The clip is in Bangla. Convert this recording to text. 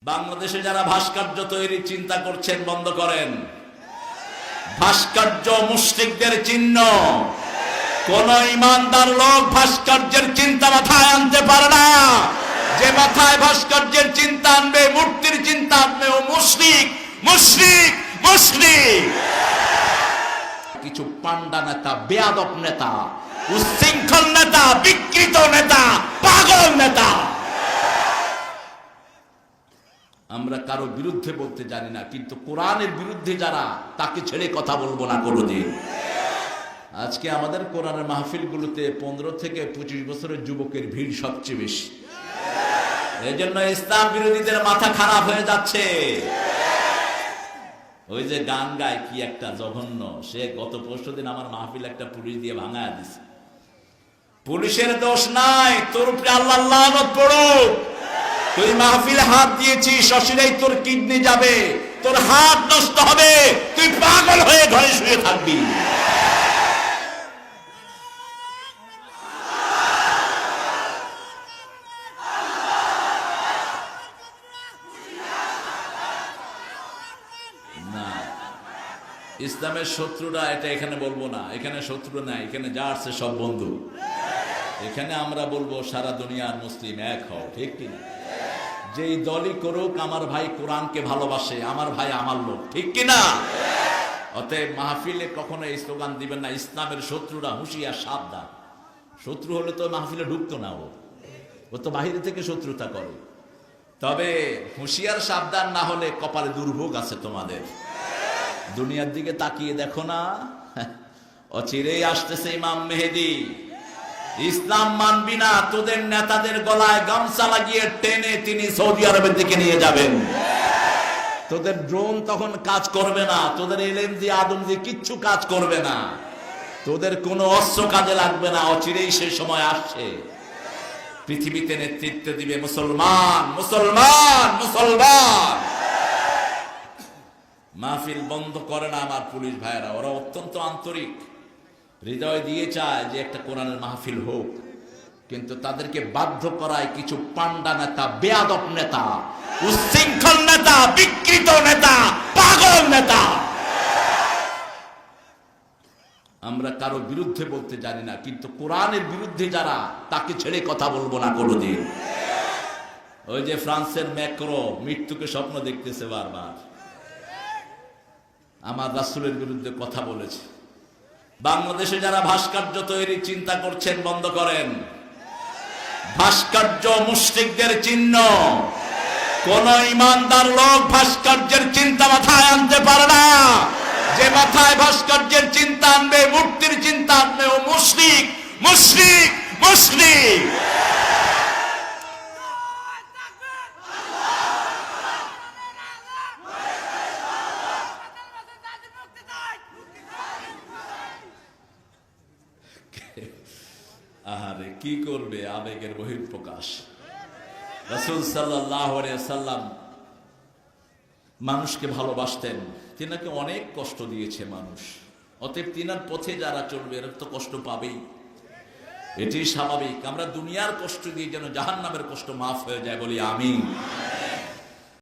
বাংলাদেশে যারা ভাস্কর্য তৈরির চিন্তা করছেন বন্ধ করেন। ভাস্কর্য মুশরিকদের চিহ্ন। কোন ইমানদার লোক ভাস্কর্যের চিন্তা মাথায় আনতে পারে না। যে মাথায় ভাস্কর্যের চিন্তা আনবে, মূর্তির চিন্তা আনবে, ও মুশরিক মুশরিক মুশরিক। কিছু পান্ডা নেতা, বেয়াদব নেতা, উচ্ছৃঙ্খল নেতা, বিকৃত নেতা, পাগল নেতা। আমরা কারো বিরুদ্ধে বলতে জানি না, কিন্তু কোরআনের বিরুদ্ধে যারা, তাকে ছেড়ে কথা বলবো না কোনোদিন। আজকে আমাদের কোরআনের মাহফিলগুলোতে 15 থেকে 25 বছরের যুবকের ভিড় সবচেয়ে বেশি। এই জন্য ইসলাম বিরোধীদের মাথা খারাপ হয়ে যাচ্ছে। ওই যে গান গায় কি একটা জঘন্য, সে গত 5 দিন আমার মাহফিল একটা পুলিশ দিয়ে ভাঙায় দিছে। পুলিশের দোষ নাই, তোর উপরে আল্লাহ লানত পড়ুক। তুই মাহফিলে হাত দিয়েছিস, অশিরাই তোর কিডনি যাবে, তোর হাত নষ্ট হবে, তুই পাগল হয়ে ঘরে শুয়ে থাকবি। না, ইসলামের শত্রুরা এটা এখানে বলবো না, এখানে শত্রু নাই, এখানে যা আছে সব বন্ধু। এখানে আমরা বলবো সারা দুনিয়ার মুসলিম এক হও, ঠিক কিনা? যেই দলই করুক, আমার ভাই কোরআনকে ভালোবাসে, আমার ভাই আমার লোক, ঠিক কিনা? অতএব মাহফিলে কখনো এই স্লোগান দিবেন না, ইসলামের শত্রুরা হুঁশিয়ার সাবধান। শত্রু হলে তো মাহফিলে ঢুকতো না, ও তো বাহিরে থেকে শত্রুতা করে। তবে হুঁশিয়ার সাবধান না হলে কপালে দুর্ভোগ আছে তোমাদের। দুনিয়ার দিকে তাকিয়ে দেখো না, অচিরেই আসতেছে ইমাম মেহেদী। ইসলাম মানবি না, তোদের নেতাদের গলায় গামছা লাগিয়ে টেনে তিনি সৌদি আরবের দিকে নিয়ে যাবেন। তোদের ড্রোন তখন কাজ করবে না, তোদের এলএমজি আদমজি কিচ্ছু কাজ করবে না, তোদের কোনো অস্ত্র কাজে লাগবে না। অচিরেই সে সময় আসছে, পৃথিবীতে নেতৃত্ব দিবে মুসলমান মুসলমান মুসলমান। মাহফিল বন্ধ করে না আমার পুলিশ ভাইয়েরা, ওরা অত্যন্ত আন্তরিক, হৃদয় দিয়ে চায় যে একটা কোরআনের মাহফিল হোক, কিন্তু তাদেরকে বাধ্য করায় কিছু পান্ডা নেতা, বেয়াদব নেতা, উচ্ছৃঙ্খল নেতা, বিকৃত নেতা, পাগল নেতা। আমরা কারো বিরুদ্ধে বলতে জানি না, কিন্তু কোরআনের বিরুদ্ধে যারা, তাকে ছেড়ে কথা বলবো না কোনোদিন। ওই যে ফ্রান্সের ম্যাক্রো মৃত্যুকে স্বপ্ন দেখতেছে বারবার, আমার রাসূলের বিরুদ্ধে কথা বলেছে। বাংলাদেশে যারা ভাস্কর্য তৈরির চিন্তা করছেন বন্ধ করেন। ভাস্কর্য মুশরিকদের চিহ্ন। কোন ইমানদার লোক ভাস্কর্যের চিন্তা মাথায় আনতে পারে না। যে মাথায় ভাস্কর্যের চিন্তা আনবে, মূর্তির চিন্তা আনবে, ও মুশরিক মুশরিক মুশরিক। আহারে কি করবে, আবেগের বহিঃপ্রকাশ। রাসূল সাল্লাল্লাহু আলাইহি সাল্লাম মানুষকে ভালোবাসতেন, তিনাকে অনেক কষ্ট দিয়েছে মানুষ। অতএব তিনার পথে যারা চলবে এরা তো কষ্ট পাবেই, এটি স্বাভাবিক। আমরা দুনিয়ার কষ্ট দিয়ে যেন জাহান্নামের কষ্ট মাফ হয়ে যায়, বলি আমিন।